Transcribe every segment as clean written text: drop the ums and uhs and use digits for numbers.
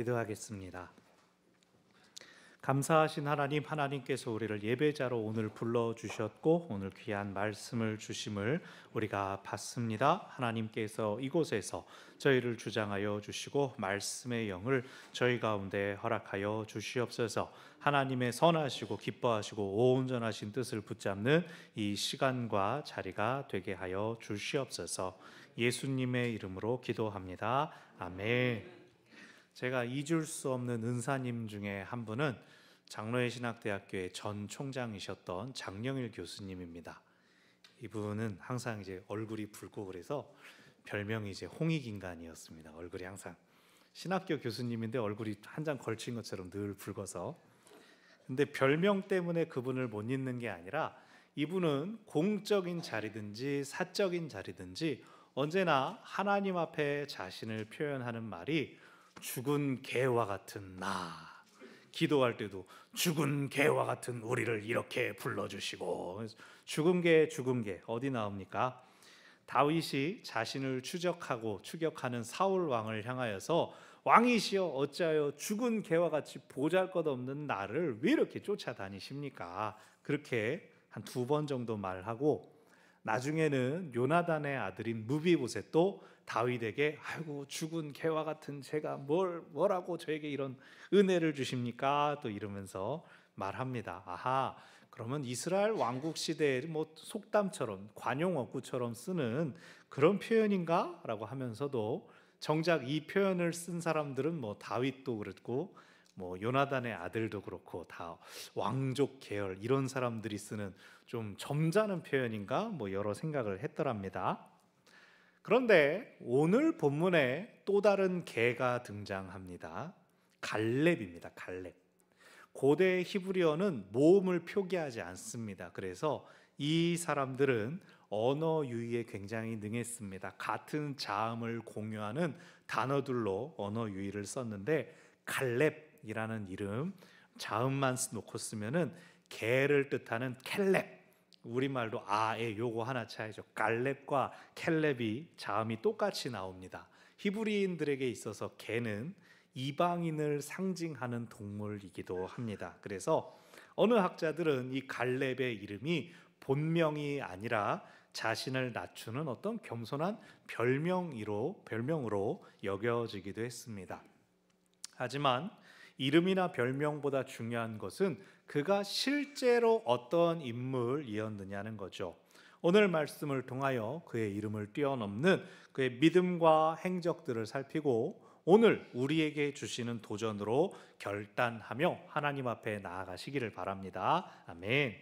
기도하겠습니다. 감사하신 하나님, 하나님께서 우리를 예배자로 오늘 불러주셨고 오늘 귀한 말씀을 주심을 우리가 받습니다. 하나님께서 이곳에서 저희를 주장하여 주시고 말씀의 영을 저희 가운데 허락하여 주시옵소서. 하나님의 선하시고 기뻐하시고 온전하신 뜻을 붙잡는 이 시간과 자리가 되게 하여 주시옵소서. 예수님의 이름으로 기도합니다. 아멘. 제가 잊을 수 없는 은사님 중에 한 분은 장로회 신학대학교의 전 총장이셨던 장영일 교수님입니다. 이분은 항상 이제 얼굴이 붉고 그래서 별명이 이제 홍익인간이었습니다. 얼굴이 항상 신학교 교수님인데 얼굴이 한 장 걸친 것처럼 늘 붉어서. 근데 별명 때문에 그분을 못 잊는 게 아니라 이분은 공적인 자리든지 사적인 자리든지 언제나 하나님 앞에 자신을 표현하는 말이 죽은 개와 같은 나, 기도할 때도 죽은 개와 같은 우리를 이렇게 불러주시고. 죽은 개 어디 나옵니까? 다윗이 자신을 추격하는 사울 왕을 향하여서 왕이시여 어찌하여 죽은 개와 같이 보잘것없는 나를 왜 이렇게 쫓아다니십니까? 그렇게 한 2번 정도 말하고 나중에는 요나단의 아들인 무비보셋도 다윗에게 아이고 죽은 개와 같은 제가 뭐라고 저에게 이런 은혜를 주십니까? 또 이러면서 말합니다. 아하, 그러면 이스라엘 왕국 시대에 뭐 속담처럼 관용어구처럼 쓰는 그런 표현인가? 라고 하면서도 정작 이 표현을 쓴 사람들은 뭐 다윗도 그렇고 뭐 요나단의 아들도 그렇고 다 왕족 계열 이런 사람들이 쓰는 좀 점잖은 표현인가? 뭐 여러 생각을 했더랍니다. 그런데 오늘 본문에 또 다른 개가 등장합니다. 갈렙입니다. 갈렙. 고대 히브리어는 모음을 표기하지 않습니다. 그래서 이 사람들은 언어 유희에 굉장히 능했습니다. 같은 자음을 공유하는 단어들로 언어 유희를 썼는데 갈렙이라는 이름 자음만 놓고 쓰면은 개를 뜻하는 켈렙, 우리말로 아에 요거 하나 차이죠. 갈렙과 켈렙이 자음이 똑같이 나옵니다. 히브리인들에게 있어서 개는 이방인을 상징하는 동물이기도 합니다. 그래서 어느 학자들은 이 갈렙의 이름이 본명이 아니라 자신을 낮추는 어떤 겸손한 별명으로 여겨지기도 했습니다. 하지만 이름이나 별명보다 중요한 것은 그가 실제로 어떤 인물이었느냐는 거죠. 오늘 말씀을 통하여 그의 이름을 뛰어넘는 그의 믿음과 행적들을 살피고 오늘 우리에게 주시는 도전으로 결단하며 하나님 앞에 나아가시기를 바랍니다. 아멘.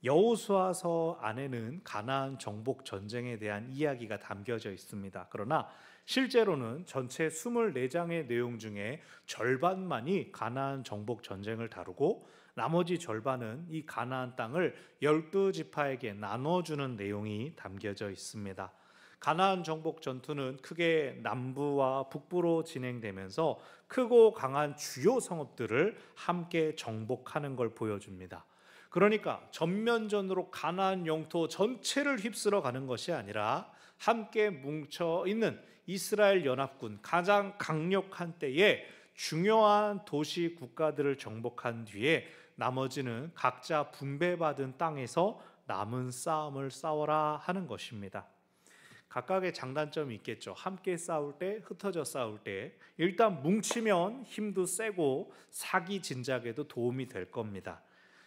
여호수아서 안에는 가나안 정복 전쟁에 대한 이야기가 담겨져 있습니다. 그러나 실제로는 전체 24장의 내용 중에 절반만이 가나안 정복 전쟁을 다루고 나머지 절반은 이 가나안 땅을 12지파에게 나눠주는 내용이 담겨져 있습니다. 가나안 정복 전투는 크게 남부와 북부로 진행되면서 크고 강한 주요 성읍들을 함께 정복하는 걸 보여줍니다. 그러니까 전면전으로 가나안 영토 전체를 휩쓸어 가는 것이 아니라 함께 뭉쳐 있는 이스라엘 연합군 가장 강력한 때에 중요한 도시 국가들을 정복한 뒤에 나머지는 각자 분배받은 땅에서 남은 싸움을 싸워라 하는 것입니다. 각각의 장단점이 있겠죠. 함께 싸울 때, 흩어져 싸울 때 일단 뭉치면 힘도 세고 사기 진작에도 도움이 될 겁니다.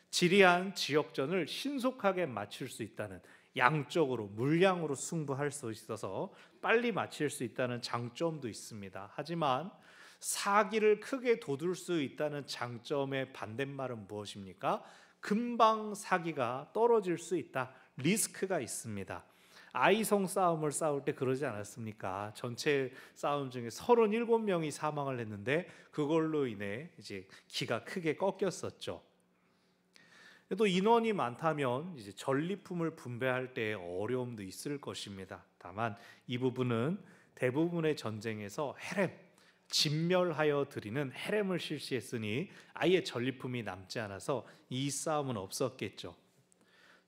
지리한 지역전을 신속하게 마칠 수 있다는, 양적으로 물량으로 승부할 수 있어서 빨리 마칠 수 있다는 장점도 있습니다. 하지만 사기를 크게 돋울 수 있다는 장점의 반대말은 무엇입니까? 금방 사기가 떨어질 수 있다. 리스크가 있습니다. 아이성 싸움을 싸울 때 그러지 않았습니까? 전체 싸움 중에 37명이 사망을 했는데 그걸로 인해 이제 기가 크게 꺾였었죠. 또 인원이 많다면 이제 전리품을 분배할 때 어려움도 있을 것입니다. 다만 이 부분은 대부분의 전쟁에서 헤렘, 진멸하여 드리는 헤렘을 실시했으니 아예 전리품이 남지 않아서 이 싸움은 없었겠죠.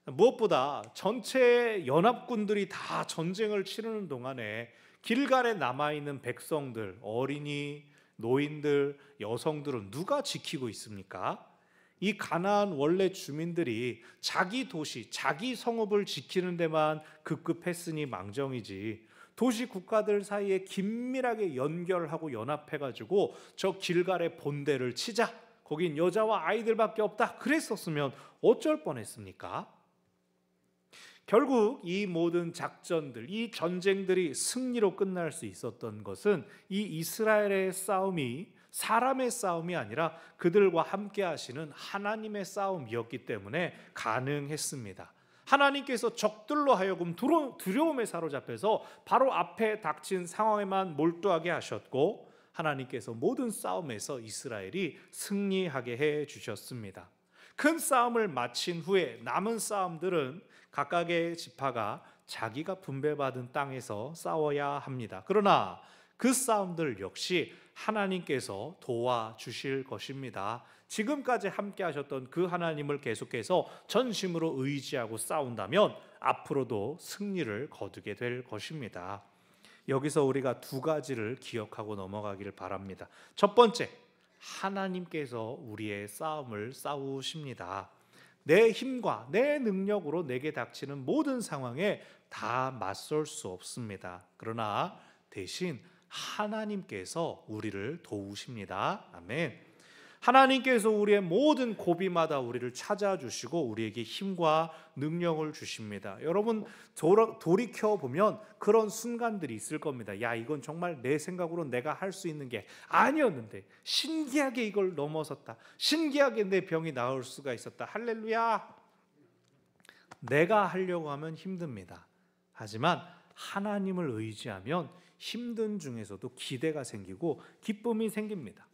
무엇보다 전체 연합군들이 다 전쟁을 치르는 동안에 길갈에 남아있는 백성들, 어린이, 노인들, 여성들은 누가 지키고 있습니까? 이 가나안 원래 주민들이 자기 도시, 자기 성읍을 지키는 데만 급급했으니 망정이지, 도시 국가들 사이에 긴밀하게 연결하고 연합해가지고 저 길갈의 본대를 치자, 거긴 여자와 아이들밖에 없다, 그랬었으면 어쩔 뻔했습니까? 결국 이 모든 작전들, 이 전쟁들이 승리로 끝날 수 있었던 것은 이 이스라엘의 싸움이 사람의 싸움이 아니라 그들과 함께 하시는 하나님의 싸움이었기 때문에 가능했습니다. 하나님께서 적들로 하여금 두려움에 사로잡혀서 바로 앞에 닥친 상황에만 몰두하게 하셨고, 하나님께서 모든 싸움에서 이스라엘이 승리하게 해 주셨습니다. 큰 싸움을 마친 후에 남은 싸움들은 각각의 지파가 자기가 분배받은 땅에서 싸워야 합니다. 그러나 그 싸움들 역시 하나님께서 도와주실 것입니다. 지금까지 함께 하셨던 그 하나님을 계속해서 전심으로 의지하고 싸운다면 앞으로도 승리를 거두게 될 것입니다. 여기서 우리가 두 가지를 기억하고 넘어가기를 바랍니다. 첫 번째, 하나님께서 우리의 싸움을 싸우십니다. 내 힘과 내 능력으로 내게 닥치는 모든 상황에 다 맞설 수 없습니다. 그러나 대신 하나님께서 우리를 도우십니다. 아멘. 하나님께서 우리의 모든 고비마다 우리를 찾아주시고 우리에게 힘과 능력을 주십니다. 여러분, 돌이켜보면 그런 순간들이 있을 겁니다. 야, 이건 정말 내 생각으로 내가 할 수 있는 게 아니었는데 신기하게 이걸 넘어섰다. 신기하게 내 병이 나을 수가 있었다. 할렐루야. 내가 하려고 하면 힘듭니다. 하지만 하나님을 의지하면 힘든 중에서도 기대가 생기고 기쁨이 생깁니다.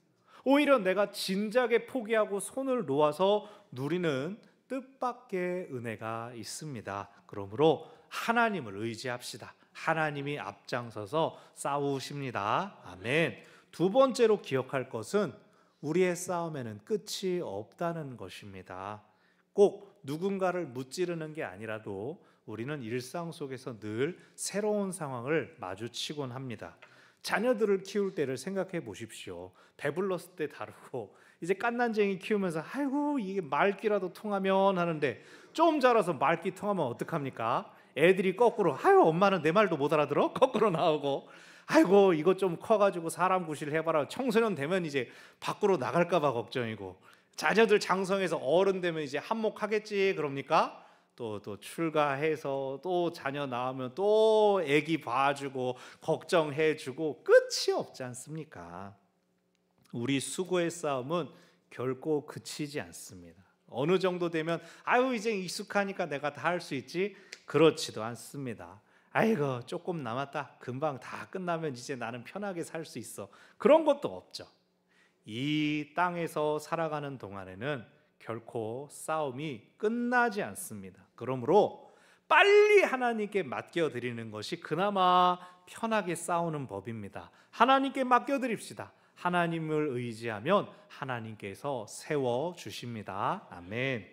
오히려 내가 진작에 포기하고 손을 놓아서 누리는 뜻밖의 은혜가 있습니다. 그러므로 하나님을 의지합시다. 하나님이 앞장서서 싸우십니다. 아멘. 두 번째로 기억할 것은 우리의 싸움에는 끝이 없다는 것입니다. 꼭 누군가를 무찌르는 게 아니라도 우리는 일상 속에서 늘 새로운 상황을 마주치곤 합니다. 자녀들을 키울 때를 생각해 보십시오. 배불렀을 때 다르고 이제 갓난쟁이 키우면서 아이고 이게 말귀라도 통하면 하는데 좀 자라서 말귀 통하면 어떡합니까? 애들이 거꾸로 아유 엄마는 내 말도 못 알아들어? 거꾸로 나오고 아이고 이거 좀 커가지고 사람 구실 해봐라. 청소년 되면 이제 밖으로 나갈까 봐 걱정이고, 자녀들 장성해서 어른 되면 이제 한몫하겠지 그럽니까? 또 출가해서 또 자녀 낳으면 또 애기 봐주고 걱정해주고 끝이 없지 않습니까? 우리 수고의 싸움은 결코 그치지 않습니다. 어느 정도 되면 아유 이제 익숙하니까 내가 다 할 수 있지, 그렇지도 않습니다. 아이고 조금 남았다, 금방 다 끝나면 이제 나는 편하게 살 수 있어, 그런 것도 없죠. 이 땅에서 살아가는 동안에는 결코 싸움이 끝나지 않습니다. 그러므로 빨리 하나님께 맡겨드리는 것이 그나마 편하게 싸우는 법입니다. 하나님께 맡겨드립시다. 하나님을 의지하면 하나님께서 세워주십니다. 아멘.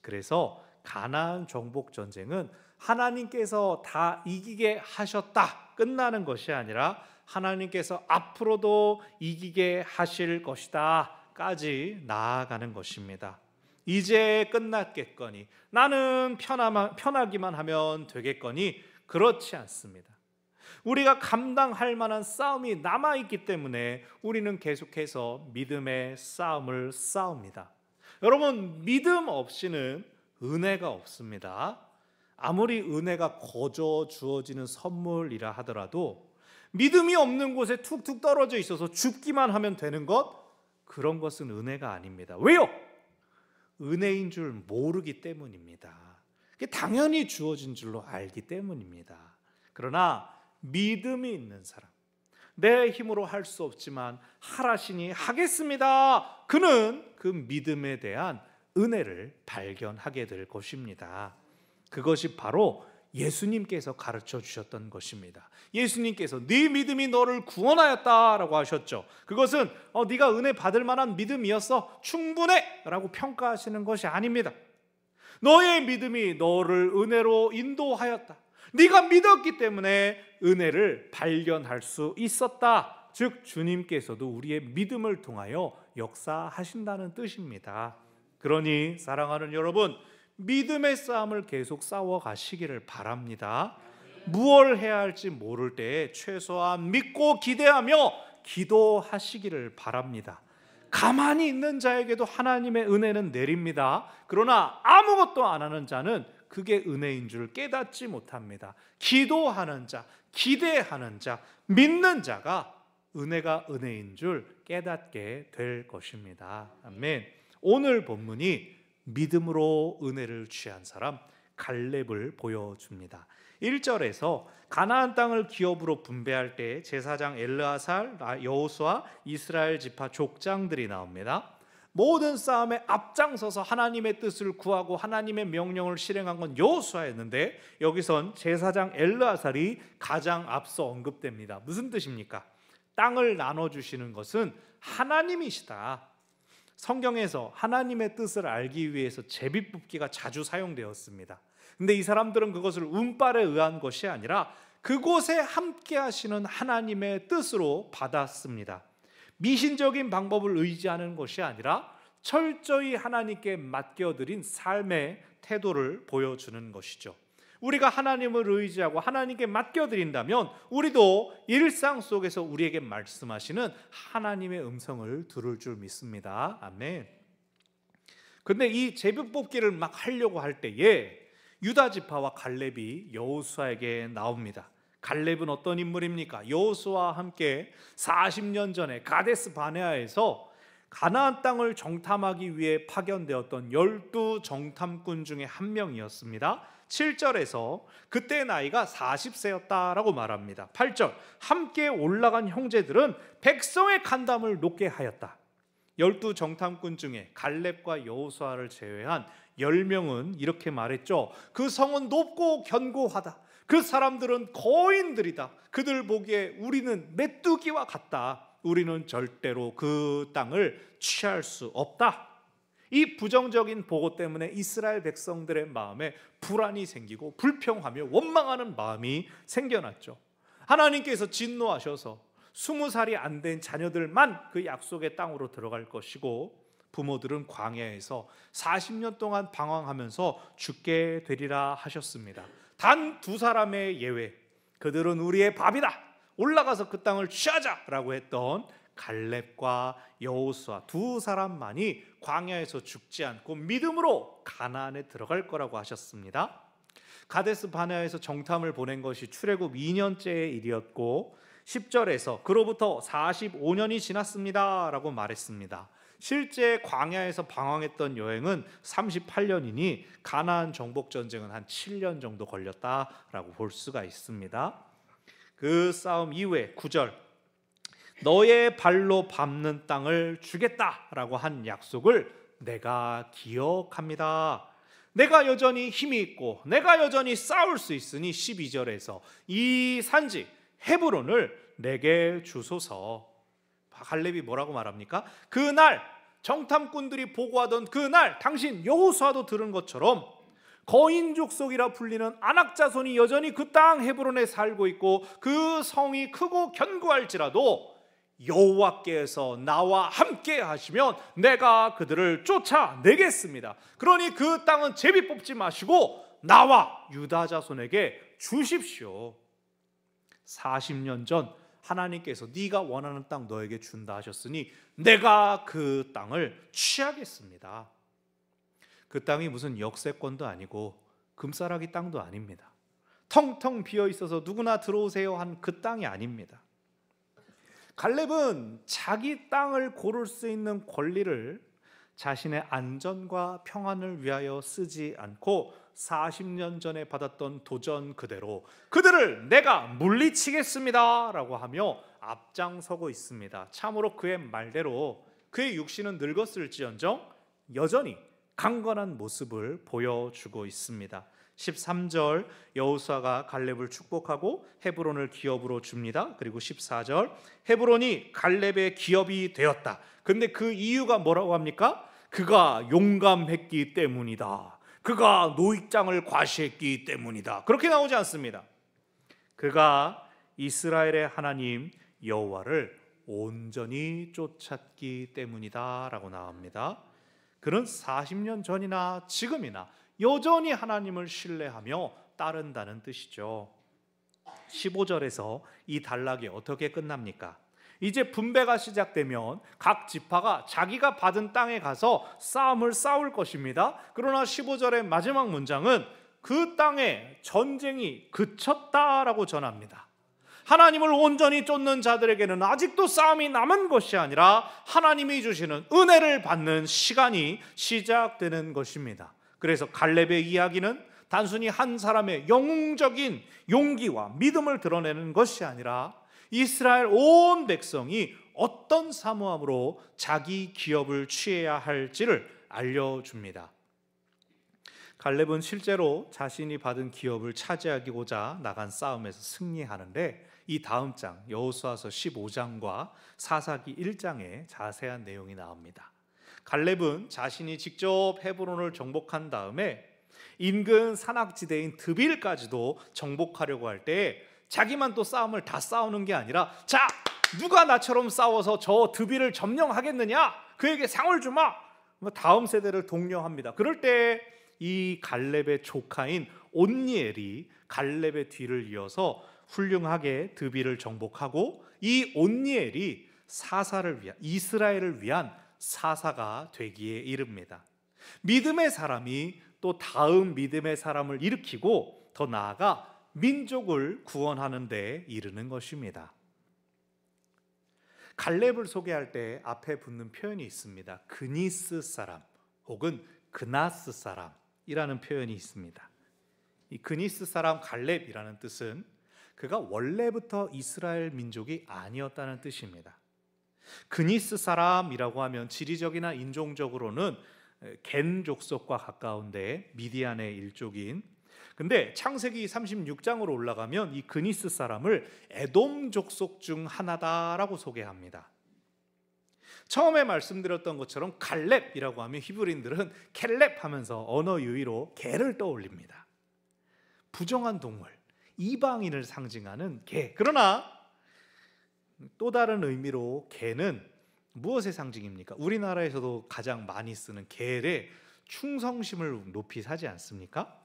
그래서 가나안 정복 전쟁은 하나님께서 다 이기게 하셨다, 끝나는 것이 아니라 하나님께서 앞으로도 이기게 하실 것이다 까지 나아가는 것입니다. 이제 끝났겠거니, 나는 편하기만 하면 되겠거니, 그렇지 않습니다. 우리가 감당할 만한 싸움이 남아있기 때문에 우리는 계속해서 믿음의 싸움을 싸웁니다. 여러분, 믿음 없이는 은혜가 없습니다. 아무리 은혜가 거저 주어지는 선물이라 하더라도 믿음이 없는 곳에 툭툭 떨어져 있어서 죽기만 하면 되는 것, 그런 것은 은혜가 아닙니다. 왜요? 은혜인 줄 모르기 때문입니다. 당연히 주어진 줄로 알기 때문입니다. 그러나 믿음이 있는 사람, 내 힘으로 할 수 없지만 하라시니 하겠습니다, 그는 그 믿음에 대한 은혜를 발견하게 될 것입니다. 그것이 바로 예수님께서 가르쳐 주셨던 것입니다. 예수님께서 네 믿음이 너를 구원하였다라고 하셨죠. 그것은 네가 은혜 받을 만한 믿음이었어, 충분해 라고 평가하시는 것이 아닙니다. 너의 믿음이 너를 은혜로 인도하였다, 네가 믿었기 때문에 은혜를 발견할 수 있었다 즉 주님께서도 우리의 믿음을 통하여 역사하신다는 뜻입니다. 그러니 사랑하는 여러분, 믿음의 싸움을 계속 싸워 가시기를 바랍니다. 무엇을 해야 할지 모를 때에 최소한 믿고 기대하며 기도하시기를 바랍니다. 가만히 있는 자에게도 하나님의 은혜는 내립니다. 그러나 아무것도 안 하는 자는 그게 은혜인 줄 깨닫지 못합니다. 기도하는 자, 기대하는 자, 믿는 자가 은혜가 은혜인 줄 깨닫게 될 것입니다. 아멘. 오늘 본문이 믿음으로 은혜를 취한 사람 갈렙을 보여줍니다. 1절에서 가나안 땅을 기업으로 분배할 때 제사장 엘르아살, 여호수아, 이스라엘 지파 족장들이 나옵니다. 모든 싸움에 앞장서서 하나님의 뜻을 구하고 하나님의 명령을 실행한 건 여호수아였는데 여기선 제사장 엘르아살이 가장 앞서 언급됩니다. 무슨 뜻입니까? 땅을 나눠주시는 것은 하나님이시다. 성경에서 하나님의 뜻을 알기 위해서 제비뽑기가 자주 사용되었습니다. 근데 이 사람들은 그것을 운빨에 의한 것이 아니라 그곳에 함께 하시는 하나님의 뜻으로 받았습니다. 미신적인 방법을 의지하는 것이 아니라 철저히 하나님께 맡겨드린 삶의 태도를 보여주는 것이죠. 우리가 하나님을 의지하고 하나님께 맡겨드린다면 우리도 일상 속에서 우리에게 말씀하시는 하나님의 음성을 들을 줄 믿습니다. 아멘. 근데 이 제비뽑기를 막 하려고 할 때에 유다 지파와 갈렙이 여호수아에게 나옵니다. 갈렙은 어떤 인물입니까? 여호수아와 함께 40년 전에 가데스 바네아에서 가나안 땅을 정탐하기 위해 파견되었던 12 정탐꾼 중에 한 명이었습니다. 7절에서 그때 나이가 40세였다라고 말합니다. 8절, 함께 올라간 형제들은 백성의 간담을 높게 하였다. 12 정탐꾼 중에 갈렙과 여호수아를 제외한 10명은 이렇게 말했죠. 그 성은 높고 견고하다. 그 사람들은 거인들이다. 그들 보기에 우리는 메뚜기와 같다. 우리는 절대로 그 땅을 취할 수 없다. 이 부정적인 보고 때문에 이스라엘 백성들의 마음에 불안이 생기고 불평하며 원망하는 마음이 생겨났죠. 하나님께서 진노하셔서 20살이 안 된 자녀들만 그 약속의 땅으로 들어갈 것이고 부모들은 광야에서 40년 동안 방황하면서 죽게 되리라 하셨습니다. 단 2사람의 예외, 그들은 우리의 밥이다, 올라가서 그 땅을 취하자라고 했던 갈렙과 여호수아 2사람만이 광야에서 죽지 않고 믿음으로 가나안에 들어갈 거라고 하셨습니다. 가데스 바네아에서 정탐을 보낸 것이 출애굽 2년째의 일이었고 10절에서 그로부터 45년이 지났습니다 라고 말했습니다. 실제 광야에서 방황했던 여행은 38년이니 가나안 정복 전쟁은 한 7년 정도 걸렸다라고 볼 수가 있습니다. 그 싸움 이후에 9절, 너의 발로 밟는 땅을 주겠다라고 한 약속을 내가 기억합니다. 내가 여전히 힘이 있고 내가 여전히 싸울 수 있으니 12절에서 이 산지 헤브론을 내게 주소서. 갈렙이 뭐라고 말합니까? 그날 정탐꾼들이 보고하던 그날 당신 여호수아도 들은 것처럼 거인 족속이라 불리는 아낙 자손이 여전히 그 땅 헤브론에 살고 있고 그 성이 크고 견고할지라도 여호와께서 나와 함께 하시면 내가 그들을 쫓아내겠습니다. 그러니 그 땅은 제비 뽑지 마시고 나와 유다 자손에게 주십시오. 40년 전 하나님께서 네가 원하는 땅 너에게 준다 하셨으니 내가 그 땅을 취하겠습니다. 그 땅이 무슨 역세권도 아니고 금싸라기 땅도 아닙니다. 텅텅 비어 있어서 누구나 들어오세요 한 그 땅이 아닙니다. 갈렙은 자기 땅을 고를 수 있는 권리를 자신의 안전과 평안을 위하여 쓰지 않고 40년 전에 받았던 도전 그대로 그들을 내가 물리치겠습니다 라고 하며 앞장서고 있습니다. 참으로 그의 말대로 그의 육신은 늙었을지언정 여전히 강건한 모습을 보여주고 있습니다. 13절, 여호수아가 갈렙을 축복하고 헤브론을 기업으로 줍니다. 그리고 14절, 헤브론이 갈렙의 기업이 되었다. 근데 그 이유가 뭐라고 합니까? 그가 용감했기 때문이다. 그가 노익장을 과시했기 때문이다. 그렇게 나오지 않습니다. 그가 이스라엘의 하나님 여호와를 온전히 쫓았기 때문이다 라고 나옵니다. 그는 40년 전이나 지금이나 여전히 하나님을 신뢰하며 따른다는 뜻이죠. 15절에서 이 단락이 어떻게 끝납니까? 이제 분배가 시작되면 각 지파가 자기가 받은 땅에 가서 싸움을 싸울 것입니다. 그러나 15절의 마지막 문장은 그 땅에 전쟁이 그쳤다라고 전합니다. 하나님을 온전히 쫓는 자들에게는 아직도 싸움이 남은 것이 아니라 하나님이 주시는 은혜를 받는 시간이 시작되는 것입니다. 그래서 갈렙의 이야기는 단순히 한 사람의 영웅적인 용기와 믿음을 드러내는 것이 아니라 이스라엘 온 백성이 어떤 사모함으로 자기 기업을 취해야 할지를 알려줍니다. 갈렙은 실제로 자신이 받은 기업을 차지하고자 나간 싸움에서 승리하는데 이 다음 장 여호수아서 15장과 사사기 1장에 자세한 내용이 나옵니다. 갈렙은 자신이 직접 헤브론을 정복한 다음에 인근 산악지대인 드빌까지도 정복하려고 할 때 자기만 또 싸움을 다 싸우는 게 아니라 자, 누가 나처럼 싸워서 저 드빌을 점령하겠느냐? 그에게 상을 주마! 다음 세대를 독려합니다. 그럴 때 이 갈렙의 조카인 온니엘이 갈렙의 뒤를 이어서 훌륭하게 드빌을 정복하고 이 온니엘이 사사를 위한 이스라엘을 위한 사사가 되기에 이릅니다. 믿음의 사람이 또 다음 믿음의 사람을 일으키고 더 나아가 민족을 구원하는 데 이르는 것입니다. 갈렙을 소개할 때 앞에 붙는 표현이 있습니다. 그니스 사람 혹은 그나스 사람이라는 표현이 있습니다. 이 그니스 사람 갈렙이라는 뜻은 그가 원래부터 이스라엘 민족이 아니었다는 뜻입니다. 그니스 사람이라고 하면 지리적이나 인종적으로는 겐 족속과 가까운데 미디안의 일족인, 근데 창세기 36장으로 올라가면 이 그니스 사람을 에돔 족속 중 하나다라고 소개합니다. 처음에 말씀드렸던 것처럼 갈렙이라고 하면 히브리인들은 켈렙 하면서 언어 유희로 개를 떠올립니다. 부정한 동물, 이방인을 상징하는 개. 그러나 또 다른 의미로 개는 무엇의 상징입니까? 우리나라에서도 가장 많이 쓰는 개의 충성심을 높이 사지 않습니까?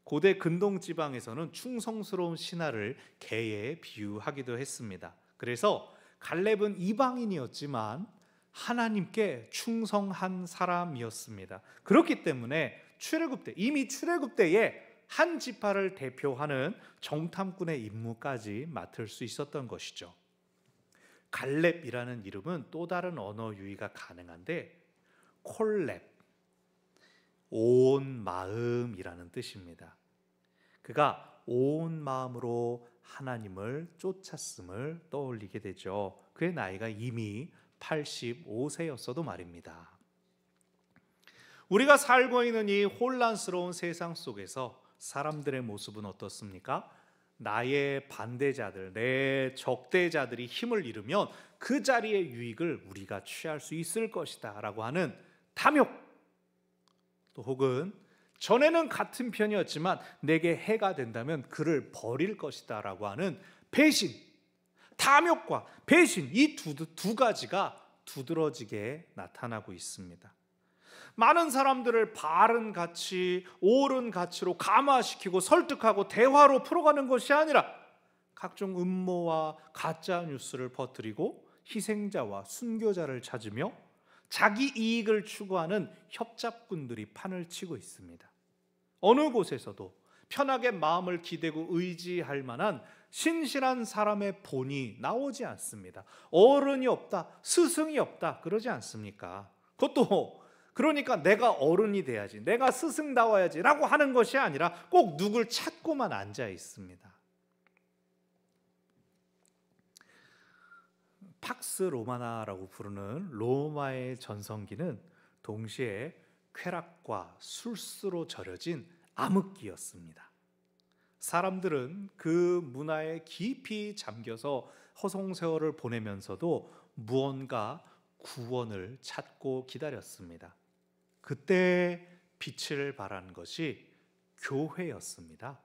고대 근동 지방에서는 충성스러운 신하를 개에 비유하기도 했습니다. 그래서 갈렙은 이방인이었지만 하나님께 충성한 사람이었습니다. 그렇기 때문에 출애굽 때, 이미 출애굽 때에 한 지파를 대표하는 정탐꾼의 임무까지 맡을 수 있었던 것이죠. 갈렙이라는 이름은 또 다른 언어 유희가 가능한데 콜렙, 온 마음이라는 뜻입니다. 그가 온 마음으로 하나님을 쫓았음을 떠올리게 되죠. 그의 나이가 이미 85세였어도 말입니다. 우리가 살고 있는 이 혼란스러운 세상 속에서 사람들의 모습은 어떻습니까? 나의 반대자들, 내 적대자들이 힘을 잃으면 그 자리의 유익을 우리가 취할 수 있을 것이다 라고 하는 탐욕, 또 혹은 전에는 같은 편이었지만 내게 해가 된다면 그를 버릴 것이다 라고 하는 배신, 탐욕과 배신, 이 두 가지가 두드러지게 나타나고 있습니다. 많은 사람들을 바른 가치, 옳은 가치로 감화시키고 설득하고 대화로 풀어가는 것이 아니라 각종 음모와 가짜 뉴스를 퍼뜨리고 희생자와 순교자를 찾으며 자기 이익을 추구하는 협잡꾼들이 판을 치고 있습니다. 어느 곳에서도 편하게 마음을 기대고 의지할 만한 신실한 사람의 본이 나오지 않습니다. 어른이 없다, 스승이 없다 그러지 않습니까? 그것도 그러니까 내가 어른이 돼야지, 내가 스승다워야지 라고 하는 것이 아니라 꼭 누굴 찾고만 앉아 있습니다. 팍스 로마나라고 부르는 로마의 전성기는 동시에 쾌락과 술수로 절여진 암흑기였습니다. 사람들은 그 문화에 깊이 잠겨서 허송세월을 보내면서도 무언가 구원을 찾고 기다렸습니다. 그때 빛을 발한 것이 교회였습니다.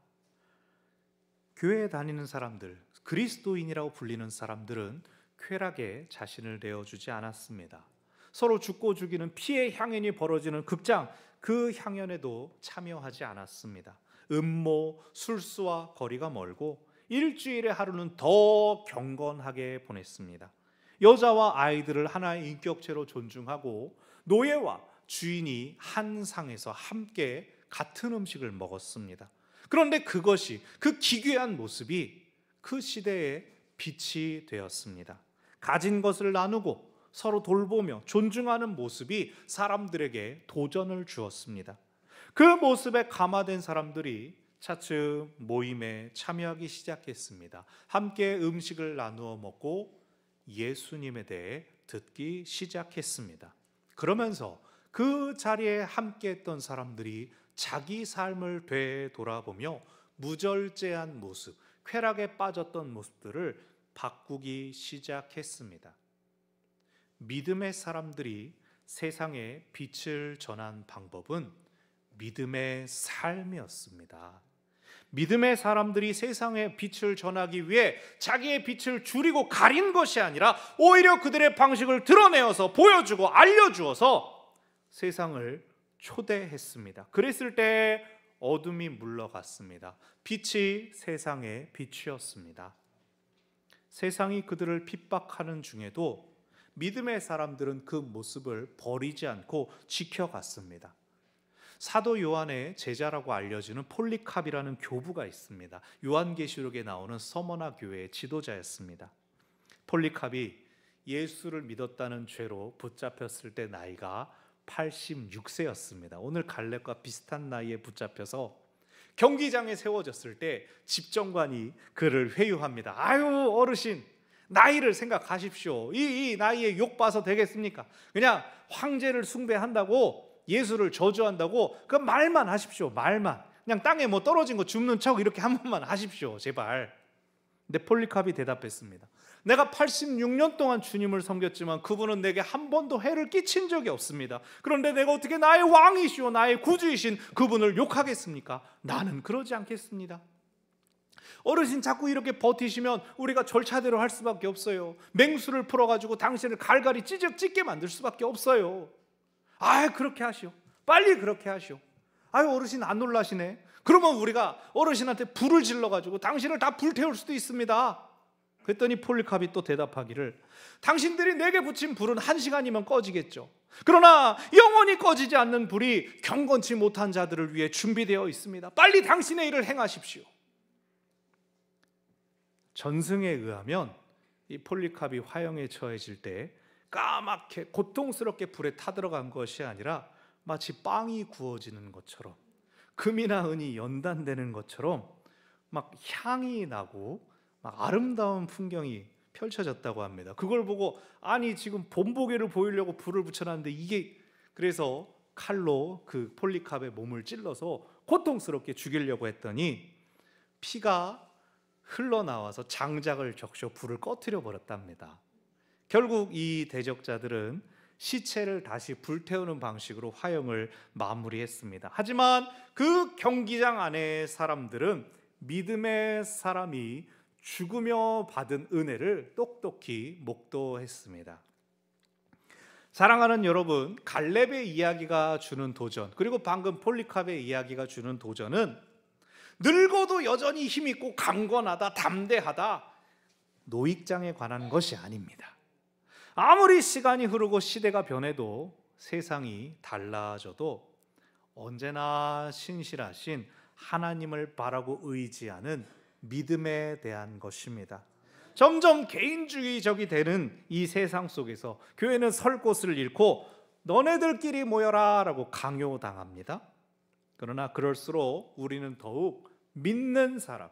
교회에 다니는 사람들, 그리스도인이라고 불리는 사람들은 쾌락에 자신을 내어주지 않았습니다. 서로 죽고 죽이는 피의 향연이 벌어지는 극장, 그 향연에도 참여하지 않았습니다. 음모, 술수와 거리가 멀고 일주일의 하루는 더 경건하게 보냈습니다. 여자와 아이들을 하나의 인격체로 존중하고 노예와 주인이 한 상에서 함께 같은 음식을 먹었습니다. 그런데 그것이, 그 기괴한 모습이 그 시대의 빛이 되었습니다. 가진 것을 나누고 서로 돌보며 존중하는 모습이 사람들에게 도전을 주었습니다. 그 모습에 감화된 사람들이 차츰 모임에 참여하기 시작했습니다. 함께 음식을 나누어 먹고 예수님에 대해 듣기 시작했습니다. 그러면서 그 자리에 함께했던 사람들이 자기 삶을 되돌아보며 무절제한 모습, 쾌락에 빠졌던 모습들을 바꾸기 시작했습니다. 믿음의 사람들이 세상에 빛을 전한 방법은 믿음의 삶이었습니다. 믿음의 사람들이 세상에 빛을 전하기 위해 자기의 빛을 줄이고 가린 것이 아니라 오히려 그들의 방식을 드러내어서 보여주고 알려주어서 세상을 초대했습니다. 그랬을 때 어둠이 물러갔습니다. 빛이 세상의 빛이었습니다. 세상이 그들을 핍박하는 중에도 믿음의 사람들은 그 모습을 버리지 않고 지켜갔습니다. 사도 요한의 제자라고 알려지는 폴리캅이라는 교부가 있습니다. 요한계시록에 나오는 서머나 교회의 지도자였습니다. 폴리캅이 예수를 믿었다는 죄로 붙잡혔을 때 나이가 86세였습니다. 오늘 갈렙과 비슷한 나이에 붙잡혀서 경기장에 세워졌을 때 집정관이 그를 회유합니다. 아유 어르신, 나이를 생각하십시오. 이 나이에 욕 봐서 되겠습니까? 그냥 황제를 숭배한다고, 예수를 저주한다고 그 말만 하십시오. 말만. 그냥 땅에 뭐 떨어진 거 줍는 척 이렇게 한 번만 하십시오. 제발. 근데 폴리캅이 대답했습니다. 내가 86년 동안 주님을 섬겼지만 그분은 내게 한 번도 해를 끼친 적이 없습니다. 그런데 내가 어떻게 나의 왕이시오, 나의 구주이신 그분을 욕하겠습니까? 나는 그러지 않겠습니다. 어르신 자꾸 이렇게 버티시면 우리가 절차대로 할 수밖에 없어요. 맹수를 풀어가지고 당신을 갈갈이 찢게 만들 수밖에 없어요. 아, 그렇게 하시오. 빨리 그렇게 하시오. 아유, 어르신 안 놀라시네. 그러면 우리가 어르신한테 불을 질러가지고 당신을 다 불태울 수도 있습니다. 그랬더니 폴리캅이 또 대답하기를, 당신들이 내게 붙인 불은 1시간이면 꺼지겠죠. 그러나 영원히 꺼지지 않는 불이 경건치 못한 자들을 위해 준비되어 있습니다. 빨리 당신의 일을 행하십시오. 전승에 의하면 이 폴리캅이 화형에 처해질 때 까맣게 고통스럽게 불에 타들어간 것이 아니라 마치 빵이 구워지는 것처럼, 금이나 은이 연단되는 것처럼 막 향이 나고 막 아름다운 풍경이 펼쳐졌다고 합니다. 그걸 보고 아니 지금 본보기를 보이려고 불을 붙여놨는데 이게, 그래서 칼로 그 폴리캅의 몸을 찔러서 고통스럽게 죽이려고 했더니 피가 흘러나와서 장작을 적셔 불을 꺼트려 버렸답니다. 결국 이 대적자들은 시체를 다시 불태우는 방식으로 화형을 마무리했습니다. 하지만 그 경기장 안의 사람들은 믿음의 사람이 죽으며 받은 은혜를 똑똑히 목도했습니다. 사랑하는 여러분, 갈렙의 이야기가 주는 도전, 그리고 방금 폴리캅의 이야기가 주는 도전은 늙어도 여전히 힘있고 강건하다, 담대하다, 노익장에 관한 것이 아닙니다. 아무리 시간이 흐르고 시대가 변해도 세상이 달라져도 언제나 신실하신 하나님을 바라고 의지하는 믿음에 대한 것입니다. 점점 개인주의적이 되는 이 세상 속에서 교회는 설 곳을 잃고 너네들끼리 모여라 라고 강요당합니다. 그러나 그럴수록 우리는 더욱 믿는 사람,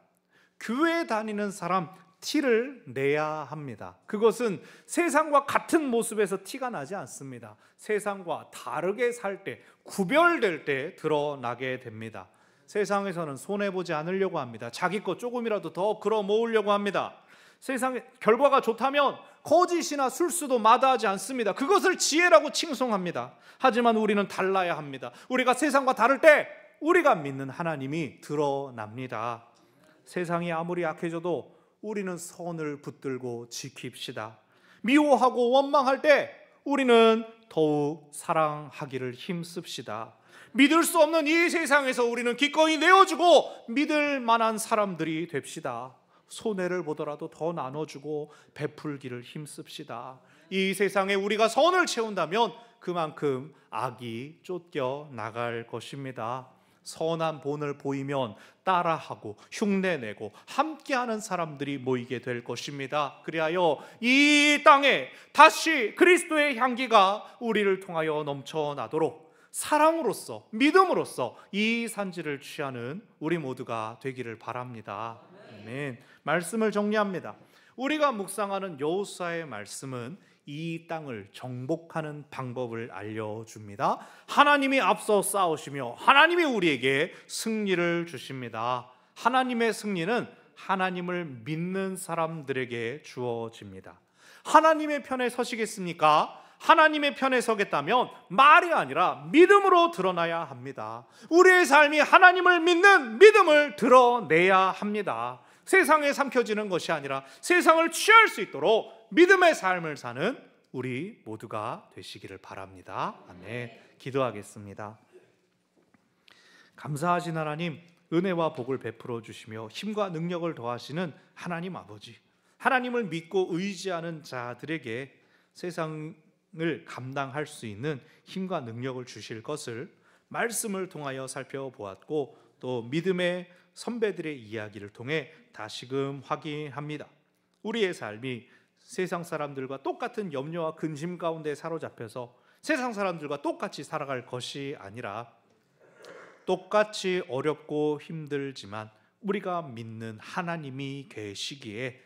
교회 다니는 사람 티를 내야 합니다. 그것은 세상과 같은 모습에서 티가 나지 않습니다. 세상과 다르게 살 때, 구별될 때 드러나게 됩니다. 세상에서는 손해보지 않으려고 합니다. 자기 것 조금이라도 더 끌어모으려고 합니다. 세상의 결과가 좋다면 거짓이나 술수도 마다하지 않습니다. 그것을 지혜라고 칭송합니다. 하지만 우리는 달라야 합니다. 우리가 세상과 다를 때 우리가 믿는 하나님이 드러납니다. 세상이 아무리 약해져도 우리는 선을 붙들고 지킵시다. 미워하고 원망할 때 우리는 더욱 사랑하기를 힘씁시다. 믿을 수 없는 이 세상에서 우리는 기꺼이 내어주고 믿을 만한 사람들이 됩시다. 손해를 보더라도 더 나눠주고 베풀기를 힘씁시다. 이 세상에 우리가 선을 채운다면 그만큼 악이 쫓겨 나갈 것입니다. 선한 본을 보이면 따라하고 흉내내고 함께하는 사람들이 모이게 될 것입니다. 그리하여 이 땅에 다시 그리스도의 향기가 우리를 통하여 넘쳐나도록 사랑으로서 믿음으로써 이 산지를 취하는 우리 모두가 되기를 바랍니다. 아멘. 말씀을 정리합니다. 우리가 묵상하는 여호수아의 말씀은 이 땅을 정복하는 방법을 알려줍니다. 하나님이 앞서 싸우시며 하나님이 우리에게 승리를 주십니다. 하나님의 승리는 하나님을 믿는 사람들에게 주어집니다. 하나님의 편에 서시겠습니까? 하나님의 편에 서겠다면 말이 아니라 믿음으로 드러나야 합니다. 우리의 삶이 하나님을 믿는 믿음을 드러내야 합니다. 세상에 삼켜지는 것이 아니라 세상을 취할 수 있도록 믿음의 삶을 사는 우리 모두가 되시기를 바랍니다. 아멘. 기도하겠습니다. 감사하신 하나님, 은혜와 복을 베풀어 주시며 힘과 능력을 더하시는 하나님 아버지, 하나님을 믿고 의지하는 자들에게 세상을 감당할 수 있는 힘과 능력을 주실 것을 말씀을 통하여 살펴보았고 또 믿음의 선배들의 이야기를 통해 다시금 확인합니다. 우리의 삶이 세상 사람들과 똑같은 염려와 근심 가운데 사로잡혀서 세상 사람들과 똑같이 살아갈 것이 아니라 똑같이 어렵고 힘들지만 우리가 믿는 하나님이 계시기에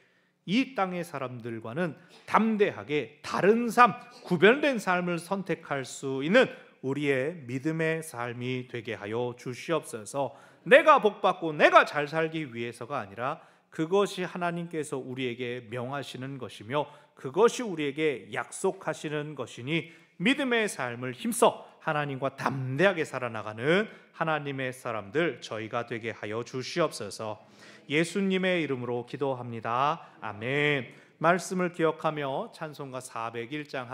이 땅의 사람들과는 담대하게 다른 삶, 구별된 삶을 선택할 수 있는 우리의 믿음의 삶이 되게 하여 주시옵소서. 내가 복받고 내가 잘 살기 위해서가 아니라 그것이 하나님께서 우리에게 명하시는 것이며 그것이 우리에게 약속하시는 것이니 믿음의 삶을 힘써 하나님과 담대하게 살아나가는 하나님의 사람들 저희가 되게 하여 주시옵소서. 예수님의 이름으로 기도합니다. 아멘. 말씀을 기억하며 찬송가 401장